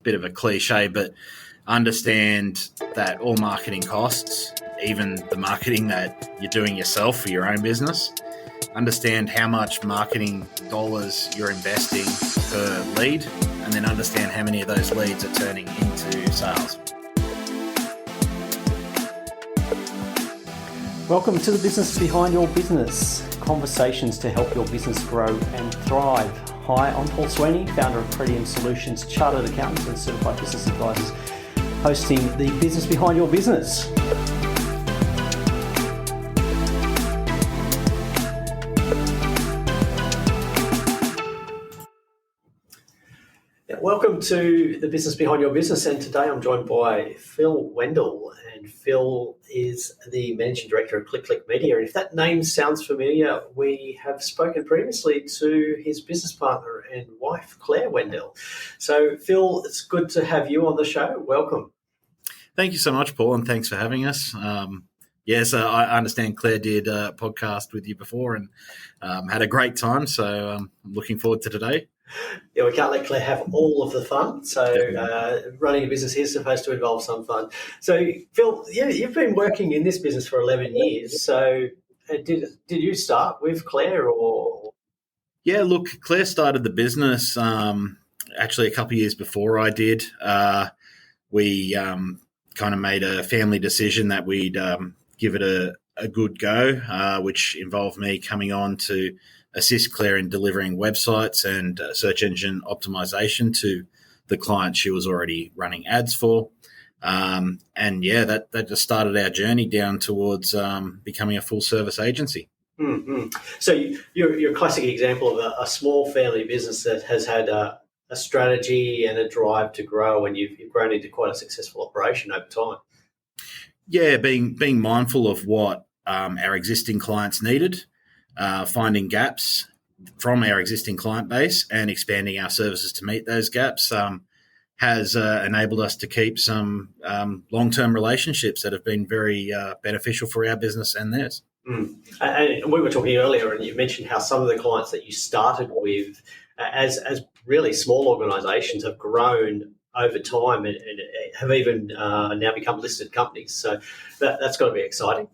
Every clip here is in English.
bit of a cliche, but understand that all marketing costs, even the marketing that you're doing yourself for your own business. Understand how much marketing dollars you're investing per lead, and then understand how many of those leads are turning into sales. Welcome to the Business Behind Your Business, conversations to help your business grow and thrive. Hi, I'm Paul Sweeney, founder of Pretium Solutions, chartered accountants and certified business advisors, hosting the Business Behind Your Business. Welcome to the Business Behind Your Business, and today I'm joined by Phil Wendell, and Phil is the Managing Director of Click Click Media. And if that name sounds familiar, we have spoken previously to his business partner and wife, Claire Wendell. So Phil, it's good to have you on the show. Welcome. Thank you so much, Paul, and thanks for having us. I understand Claire did a podcast with you before and had a great time, so I'm looking forward to today. Yeah, we can't let Claire have all of the fun. So running a business is supposed to involve some fun. So Phil, you've been working in this business for 11 years. So did you start with Claire or? Yeah, look, Claire started the business actually a couple of years before I did. We kind of made a family decision that we'd give it a good go, which involved me coming on to assist Claire in delivering websites and search engine optimization to the client she was already running ads for. That just started our journey down towards becoming a full service agency. Mm-hmm. So you're a classic example of a small family business that has had a strategy and a drive to grow, and you've grown into quite a successful operation over time. Yeah, being mindful of what our existing clients needed, finding gaps from our existing client base and expanding our services to meet those gaps has enabled us to keep some long-term relationships that have been very beneficial for our business and theirs. And we were talking earlier, and you mentioned how some of the clients that you started with as really small organisations have grown over time and have even now become listed companies. So that's got to be exciting.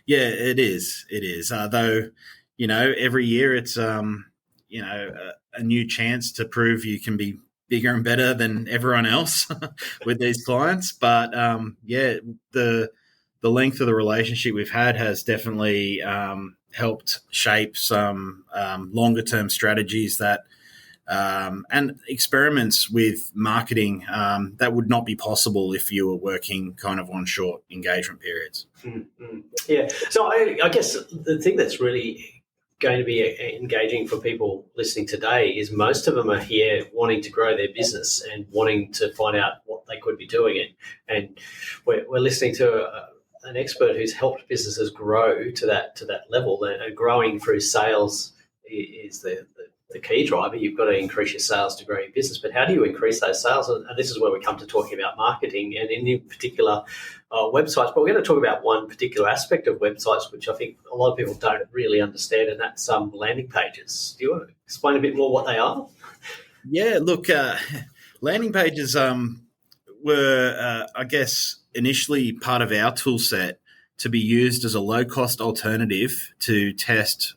Yeah, it is. It is. Though, every year it's, a new chance to prove you can be bigger and better than everyone else with these clients. But, the length of the relationship we've had has definitely helped shape some longer-term strategies that and experiments with marketing that would not be possible if you were working kind of on short engagement periods. Mm-hmm. Yeah. So I guess the thing that's really going to be engaging for people listening today is most of them are here wanting to grow their business and wanting to find out what they could be doing. And we're listening to an expert who's helped businesses grow to that level, and growing through sales is the key driver. You've got to increase your sales to grow your business, but how do you increase those sales? And this is where we come to talking about marketing, and in particular websites. But we're going to talk about one particular aspect of websites, which I think a lot of people don't really understand, and that's landing pages. Do you want to explain a bit more what they are? Yeah, look, landing pages were, I guess, initially part of our tool set to be used as a low-cost alternative to test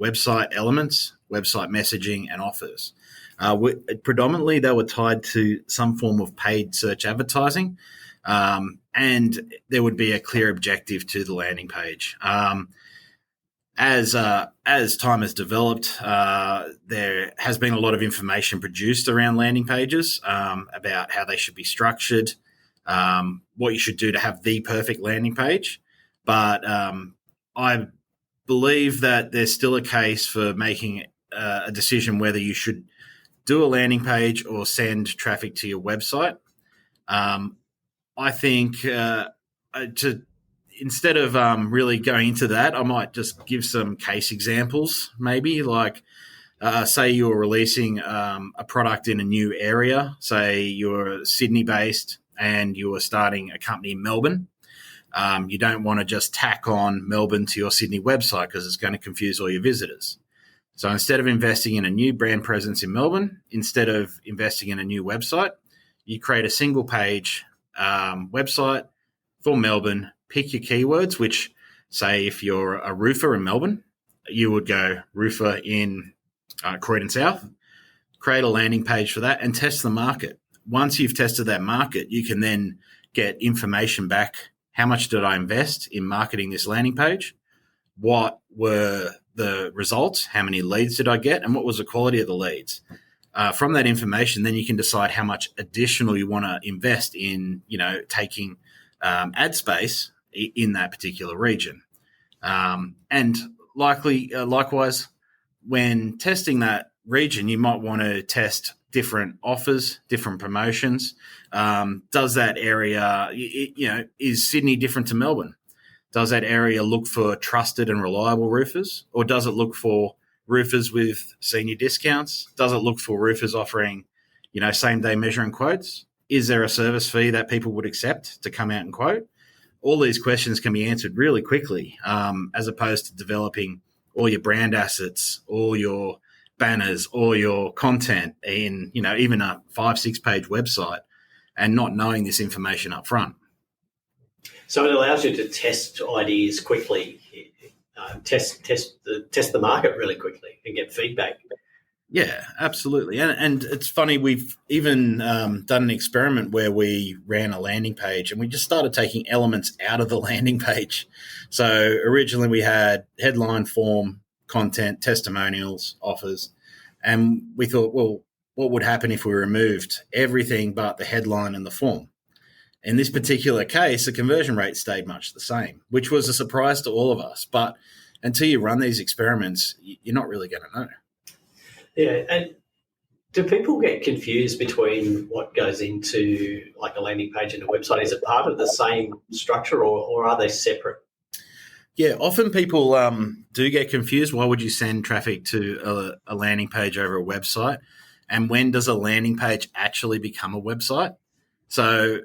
website elements, website messaging, and offers. Predominantly, they were tied to some form of paid search advertising, and there would be a clear objective to the landing page. As time has developed, there has been a lot of information produced around landing pages about how they should be structured, what you should do to have the perfect landing page. But I believe that there's still a case for making a decision whether you should do a landing page or send traffic to your website. I think instead of really going into that, I might just give some case examples, maybe like say you're releasing a product in a new area, say you're Sydney-based and you're starting a company in Melbourne. You don't want to just tack on Melbourne to your Sydney website because it's going to confuse all your visitors. So instead of investing in a new brand presence in Melbourne, instead of investing in a new website, you create a single page website for Melbourne, pick your keywords, which say if you're a roofer in Melbourne, you would go roofer in Croydon South, create a landing page for that and test the market. Once you've tested that market, you can then get information back. How much did I invest in marketing this landing page? What were the results? How many leads did I get? And what was the quality of the leads? From that information, then you can decide how much additional you want to invest in, taking ad space in that particular region. And likewise, when testing that region, you might want to test different offers, different promotions. Does that area, is Sydney different to Melbourne? Does that area look for trusted and reliable roofers, or does it look for roofers with senior discounts? Does it look for roofers offering, same-day measuring quotes? Is there a service fee that people would accept to come out and quote? All these questions can be answered really quickly, as opposed to developing all your brand assets, all your banners, all your content in, even a 5-6 page website and not knowing this information up front. So it allows you to test ideas quickly, test the market really quickly and get feedback. Yeah, absolutely. And it's funny, we've even done an experiment where we ran a landing page and we just started taking elements out of the landing page. So originally we had headline, form, content, testimonials, offers, and we thought, well, what would happen if we removed everything but the headline and the form? In this particular case, the conversion rate stayed much the same, which was a surprise to all of us. But until you run these experiments, you're not really going to know. Yeah, and do people get confused between what goes into like a landing page and a website? Is it part of the same structure or are they separate? Yeah, often people do get confused. Why would you send traffic to a landing page over a website? And when does a landing page actually become a website? So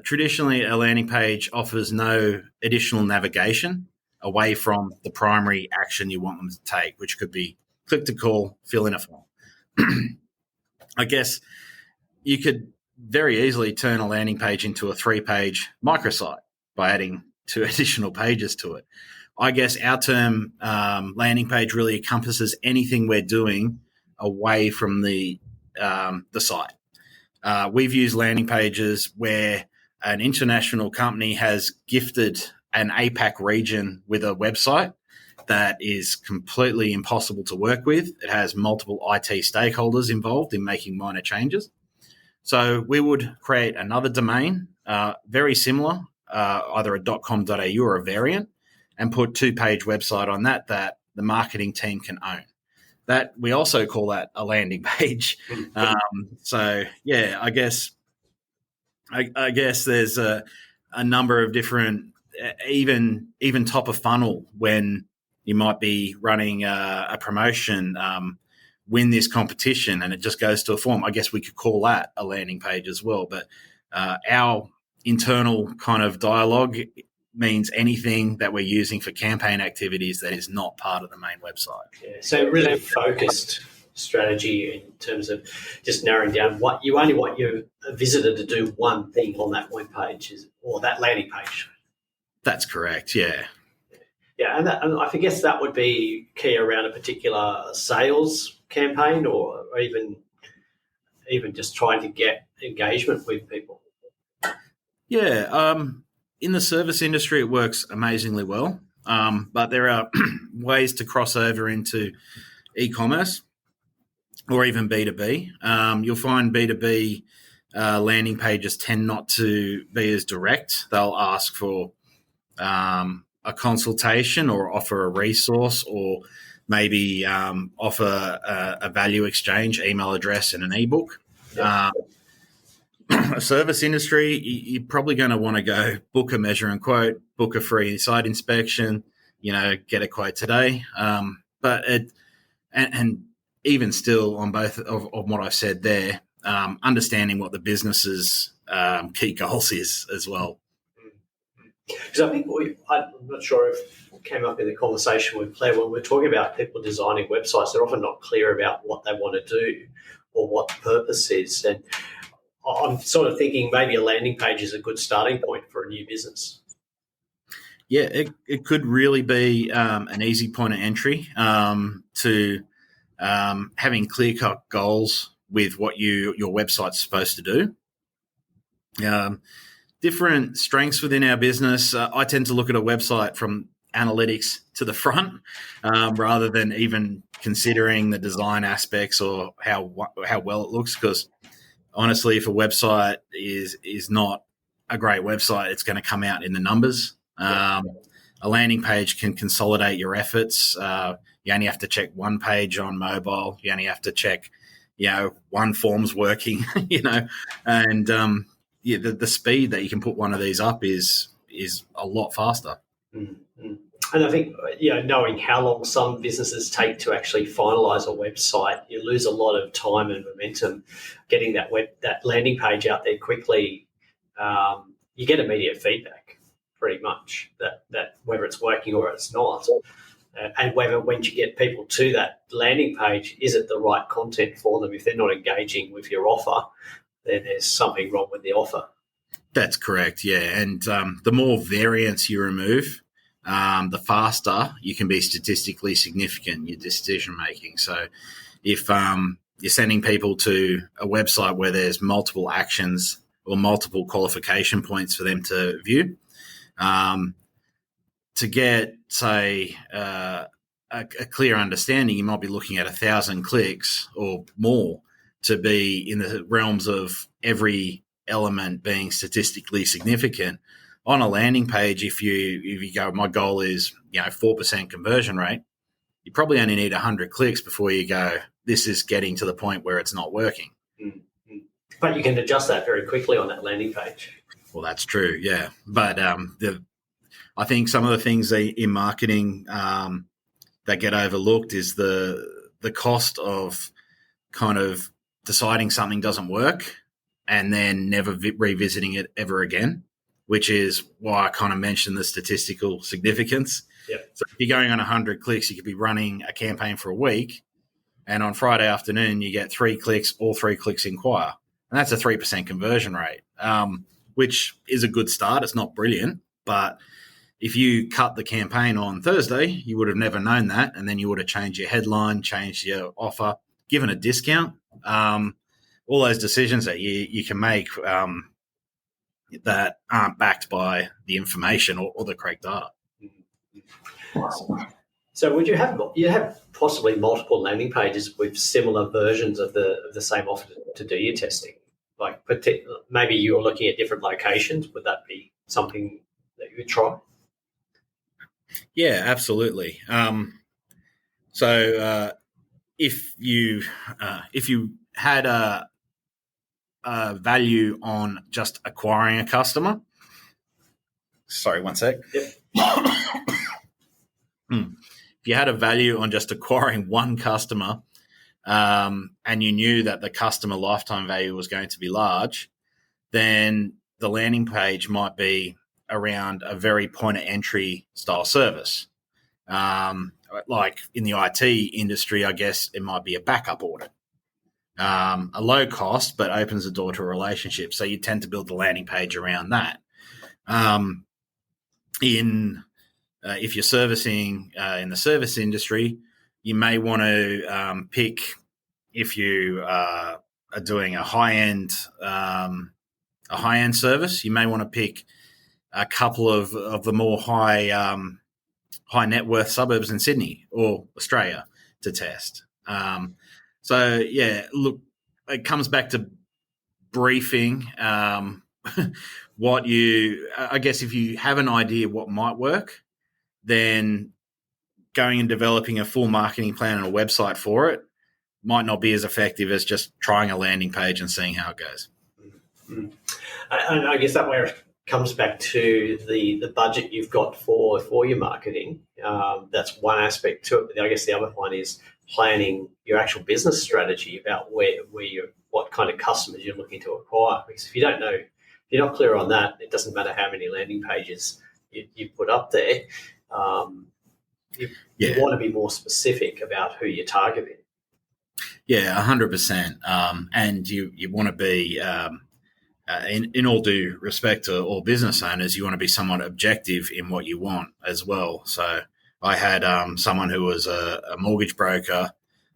traditionally, a landing page offers no additional navigation away from the primary action you want them to take, which could be click to call, fill in a form. I guess you could very easily turn a landing page into a 3-page microsite by adding 2 additional pages to it. I guess our term landing page really encompasses anything we're doing away from the site. We've used landing pages where an international company has gifted an APAC region with a website that is completely impossible to work with. It has multiple IT stakeholders involved in making minor changes. So we would create another domain, very similar, either a .com.au or a variant, and put 2-page website on that the marketing team can own. That we also call that a landing page. So yeah, I guess there's a number of different, even top of funnel when you might be running a promotion, win this competition, and it just goes to a form. I guess we could call that a landing page as well. But our internal kind of dialogue means anything that we're using for campaign activities that is not part of the main website. Yeah, so really focused strategy in terms of just narrowing down what you only want your visitor to do one thing on that web page or that landing page. That's correct, yeah. Yeah, and I guess that would be key around a particular sales campaign or even just trying to get engagement with people. Yeah, in the service industry, it works amazingly well, but there are ways to cross over into e-commerce or even B2B. You'll find B2B landing pages tend not to be as direct. They'll ask for a consultation or offer a resource or maybe offer a value exchange, email address and an ebook. A service industry, you're probably going to want to go book a measure and quote, book a free site inspection, get a quote today. But even still on both of what I've said there, understanding what the business's key goals is as well. Because I think I'm not sure if came up in the conversation with Claire, when we're talking about people designing websites, they're often not clear about what they want to do or what the purpose is. And I'm sort of thinking maybe a landing page is a good starting point for a new business. Yeah, it could really be an easy point of entry to having clear-cut goals with what your website's supposed to do. Different strengths within our business. I tend to look at a website from analytics to the front rather than even considering the design aspects or how well it looks, because honestly, if a website is not a great website, it's going to come out in the numbers. A landing page can consolidate your efforts. You only have to check one page on mobile. You only have to check, one form's working, and the speed that you can put one of these up is a lot faster. Mm-hmm. And I think, knowing how long some businesses take to actually finalise a website, you lose a lot of time and momentum getting that landing page out there quickly. You get immediate feedback, pretty much, that whether it's working or it's not. And whether when you get people to that landing page, is it the right content for them? If they're not engaging with your offer, then there's something wrong with the offer. That's correct, yeah. And the more variance you remove, the faster you can be statistically significant in your decision making. So if you're sending people to a website where there's multiple actions or multiple qualification points for them to view, to get, say, a clear understanding, you might be looking at 1,000 clicks or more to be in the realms of every element being statistically significant. On a landing page, if you go, my goal is 4% conversion rate, you probably only need 100 clicks before you go, this is getting to the point where it's not working. Mm-hmm. But you can adjust that very quickly on that landing page. Well, that's true, yeah. But I think some of the things in marketing that get overlooked is the cost of kind of deciding something doesn't work and then never revisiting it ever again, which is why I kind of mentioned the statistical significance. Yep. So if you're going on 100 clicks, you could be running a campaign for a week, and on Friday afternoon you get 3 clicks, all 3 clicks inquire. And that's a 3% conversion rate, which is a good start. It's not brilliant, but if you cut the campaign on Thursday, you would have never known that, and then you would have changed your headline, changed your offer, given a discount. All those decisions that you can make that aren't backed by the information or the correct data. So would you have possibly multiple landing pages with similar versions of the same offer to do your testing? Like maybe you're looking at different locations. Would that be something that you would try? Yeah, absolutely. So if you had a value on just acquiring a customer, sorry, one sec. Yep. If you had a value on just acquiring one customer, and you knew that the customer lifetime value was going to be large, then the landing page might be around a very point of entry style service. Like in the IT industry, I guess it might be a backup audit. A low cost, but opens the door to a relationship. So you tend to build the landing page around that. If you're servicing in the service industry, you may want to pick, if you are doing a high-end service, you may want to pick a couple of the more high net worth suburbs in Sydney or Australia to test. So yeah, look, it comes back to briefing. I guess if you have an idea what might work, then going and developing a full marketing plan and a website for it might not be as effective as just trying a landing page and seeing how it goes. Mm-hmm. And I guess that way it comes back to the budget you've got for your marketing. That's one aspect to it. But I guess the other one is planning your actual business strategy about what kind of customers you're looking to acquire. Because if you don't know, if you're not clear on that, it doesn't matter how many landing pages you put up there. You want to be more specific about who you're targeting. Yeah, 100%. And you want to be, in all due respect to all business owners, you want to be somewhat objective in what you want as well. So I had someone who was a mortgage broker.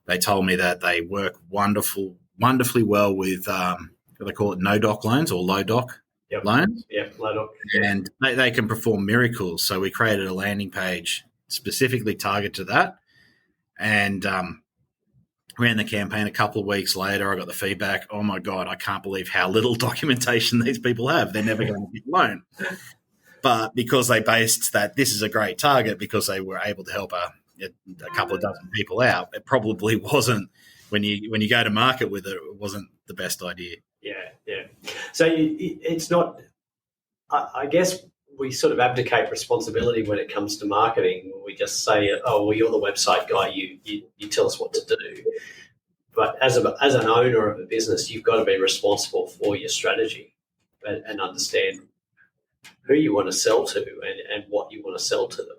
They told me that they work wonderfully well with they call it no-doc loans or low-doc loans. Yeah, low-doc. And they can perform miracles. So we created a landing page specifically targeted to that, and ran the campaign. A couple of weeks later, I got the feedback, oh my God, I can't believe how little documentation these people have. They're never going to get a loan. But because they based that this is a great target because they were able to help a couple of dozen people out, it probably wasn't, when you go to market with it, it wasn't the best idea. Yeah. So it's not, I guess we sort of abdicate responsibility when it comes to marketing. We just say, oh, well, you're the website guy. You tell us what to do. But as an owner of a business, you've got to be responsible for your strategy and understand who you want to sell to and what you want to sell to them.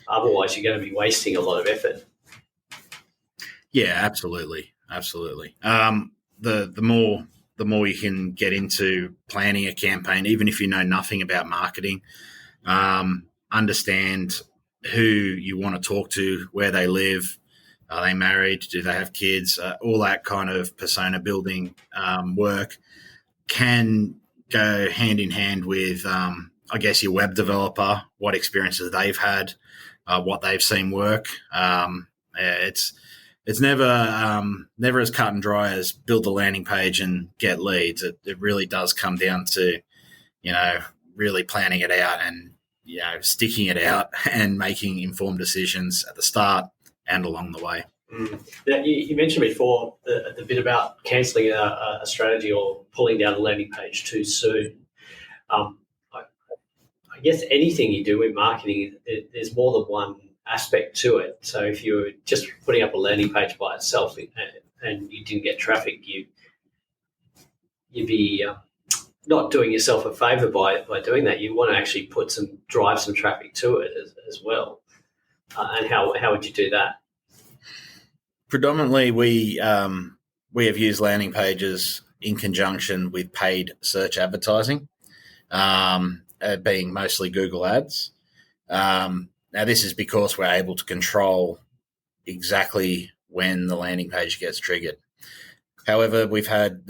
Otherwise, you're going to be wasting a lot of effort. Yeah, absolutely. The more you can get into planning a campaign, even if you know nothing about marketing, understand who you want to talk to, where they live, are they married, do they have kids, all that kind of persona building work can go hand in hand with, I guess, your web developer, what experiences they've had, what they've seen work. It's never as cut and dry as build the landing page and get leads. It really does come down to, really planning it out and, sticking it out and making informed decisions at the start and along the way. Now, you mentioned before the bit about cancelling a strategy or pulling down a landing page too soon. I guess anything you do in marketing, there's more than one aspect to it. So if you're just putting up a landing page by itself and you didn't get traffic, you'd be not doing yourself a favour by doing that. You want to actually drive some traffic to it as well. And how would you do that? Predominantly, we have used landing pages in conjunction with paid search advertising, being mostly Google Ads. Now, this is because we're able to control exactly when the landing page gets triggered. However, we've had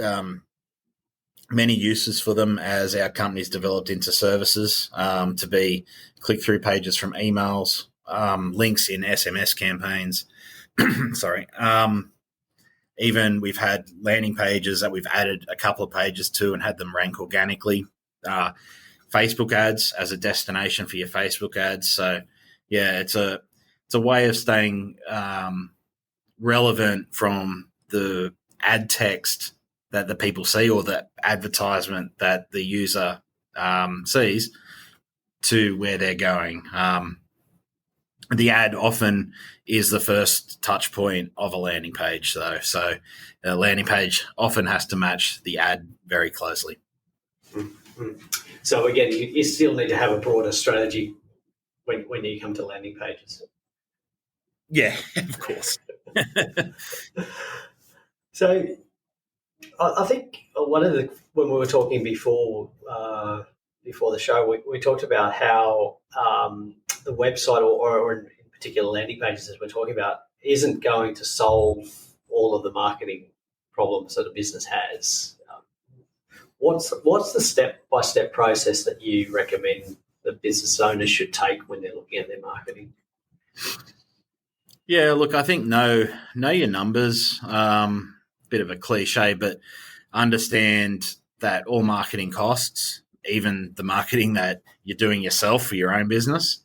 many uses for them as our company's developed into services, to be click-through pages from emails, links in SMS campaigns. Sorry. Even we've had landing pages that we've added a couple of pages to and had them rank organically. Facebook ads as a destination for your Facebook ads. So, yeah, it's a way of staying relevant from the ad text that the people see or the advertisement that the user sees to where they're going. The ad often is the first touch point of a landing page, though. So a landing page often has to match the ad very closely. Mm-hmm. So again, you still need to have a broader strategy when you come to landing pages. Yeah, of course. So I think when we were talking before the show, we talked about how the website or in particular landing pages, as we're talking about, isn't going to solve all of the marketing problems that a business has. What's the step-by-step process that you recommend the business owners should take when they're looking at their marketing? Yeah, look, I think know your numbers. Bit of a cliche, but understand that all marketing costs, even the marketing that you're doing yourself for your own business.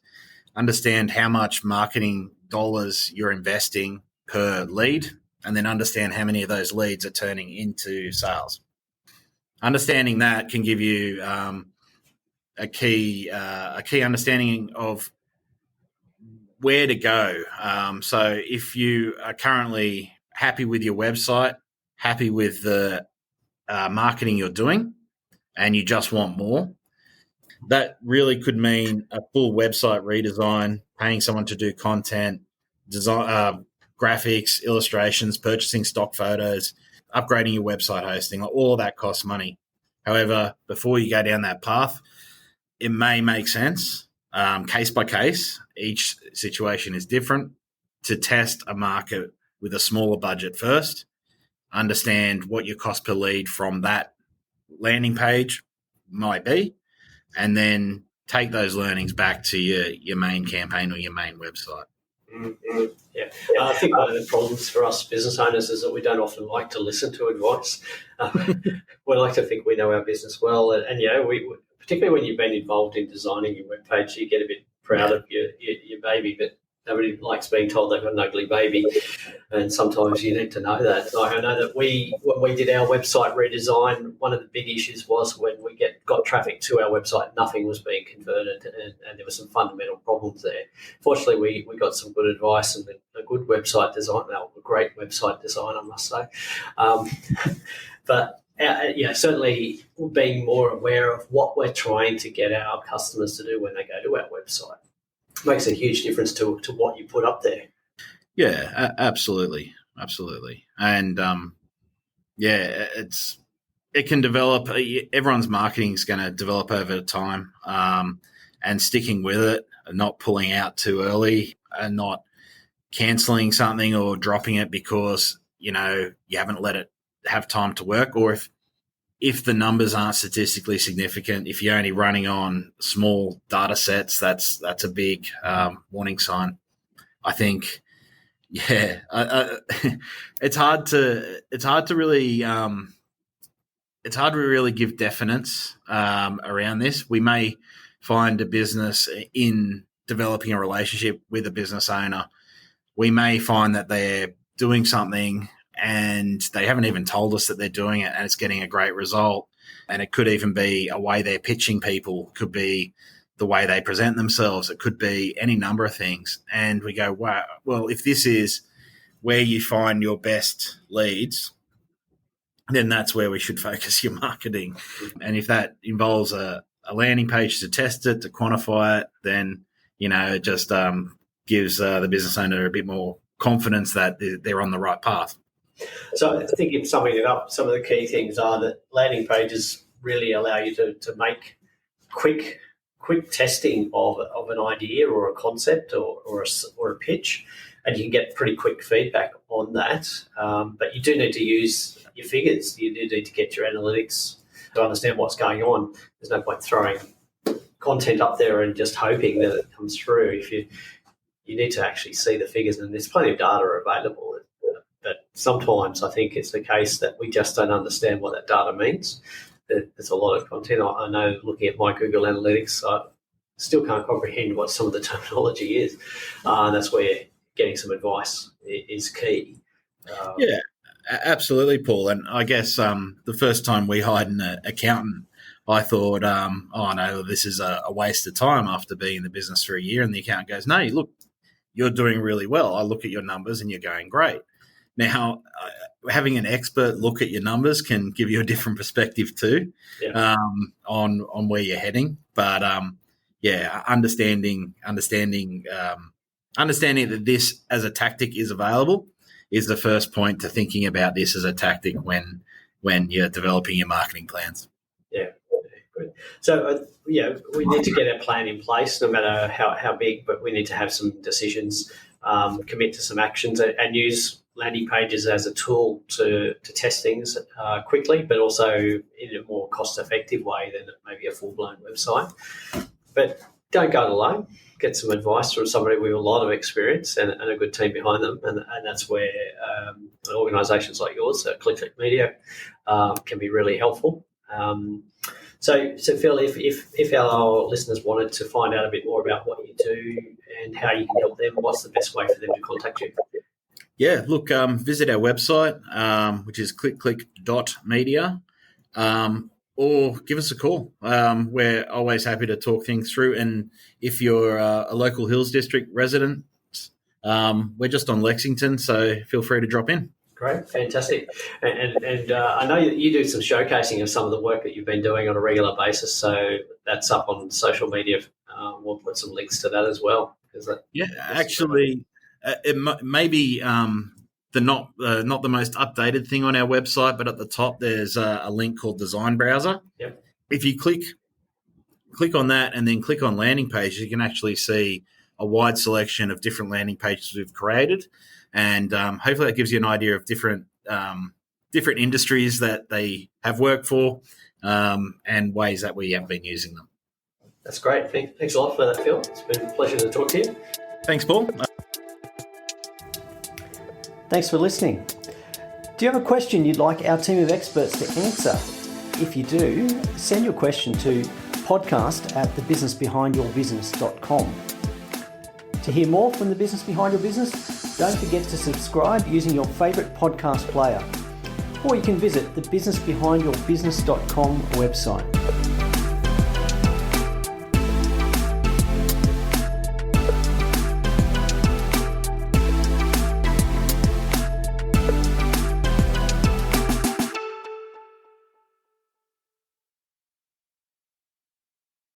Understand how much marketing dollars you're investing per lead, and then understand how many of those leads are turning into sales. Understanding that can give you a key understanding of where to go. So if you are currently happy with your website, happy with the marketing you're doing, and you just want more, That really could mean a full website redesign, paying someone to do content, design, graphics, illustrations, purchasing stock photos, upgrading your website hosting. All of that costs money. However, before you go down that path, it may make sense, case by case. Each situation is different, to test a market with a smaller budget first, understand what your cost per lead from that landing page might be, and then take those learnings back to your main campaign or your main website. Mm-hmm. Yeah, I think one of the problems for us business owners is that we don't often like to listen to advice. We like to think we know our business well, and we particularly when you've been involved in designing your webpage, you get a bit proud of your baby, but nobody likes being told they've got an ugly baby, and sometimes you need to know that. Like I know that when we did our website redesign, one of the big issues was when we got traffic to our website, nothing was being converted, and there were some fundamental problems there. Fortunately, we got some good advice and a good website design, a great website design, I must say. But certainly being more aware of what we're trying to get our customers to do when they go to our website makes a huge difference to what you put up there. Yeah, absolutely. And it can develop. Everyone's marketing is going to develop over time, and sticking with it, and not pulling out too early, and not cancelling something or dropping it because you haven't let it have time to work, or if the numbers aren't statistically significant, if you're only running on small data sets, that's a big warning sign. I think, it's hard to really give definites around this. We may find a business in developing a relationship with a business owner. We may find that they're doing something and they haven't even told us that they're doing it, and it's getting a great result. And it could even be a way they're pitching people. It could be the way they present themselves. It could be any number of things. And we go, wow, well, if this is where you find your best leads, then that's where we should focus your marketing. And if that involves a landing page to test it, to quantify it, then, it just gives the business owner a bit more confidence that they're on the right path. So I think in summing it up, some of the key things are that landing pages really allow you to make quick testing of an idea or a concept or a pitch, and you can get pretty quick feedback on that. But you do need to use your figures. You do need to get your analytics to understand what's going on. There's no point throwing content up there and just hoping that it comes through. If you need to actually see the figures, and there's plenty of data available. But sometimes I think it's the case that we just don't understand what that data means. There's a lot of content. I know looking at my Google Analytics, I still can't comprehend what some of the terminology is. That's where getting some advice is key. Yeah, absolutely, Paul. And I guess the first time we hired an accountant, I thought, oh, no, this is a waste of time after being in the business for a year. And the accountant goes, no, look, you're doing really well. I look at your numbers and you're going great. Now, having an expert look at your numbers can give you a different perspective too, on where you're heading. But understanding that this as a tactic is available is the first point to thinking about this as a tactic when you're developing your marketing plans. Yeah, good. So we need to get a plan in place, no matter how big, but we need to have some decisions, commit to some actions, and use landing pages as a tool to test things quickly, but also in a more cost-effective way than maybe a full-blown website. But don't go it alone. Get some advice from somebody with a lot of experience and a good team behind them, and that's where organisations like yours, ClickClick Media, can be really helpful. So Phil, if our listeners wanted to find out a bit more about what you do and how you can help them, what's the best way for them to contact you? Yeah, look, visit our website, which is clickclick.media, or give us a call. We're always happy to talk things through. And if you're a local Hills District resident, we're just on Lexington, so feel free to drop in. Great, fantastic. And I know you do some showcasing of some of the work that you've been doing on a regular basis. So that's up on social media. We'll put some links to that as well. Actually, it may be the not the most updated thing on our website, but at the top there's a link called Design Browser. Yep. If you click on that and then click on landing pages, you can actually see a wide selection of different landing pages we've created. And hopefully that gives you an idea of different industries that they have worked for and ways that we have been using them. That's great. Thanks a lot for that, Phil. It's been a pleasure to talk to you. Thanks, Paul. Thanks for listening. Do you have a question you'd like our team of experts to answer? If you do, send your question to podcast@thebusinessbehindyourbusiness.com. To hear more from The Business Behind Your Business, don't forget to subscribe using your favourite podcast player. Or you can visit the businessbehindyourbusiness.com website.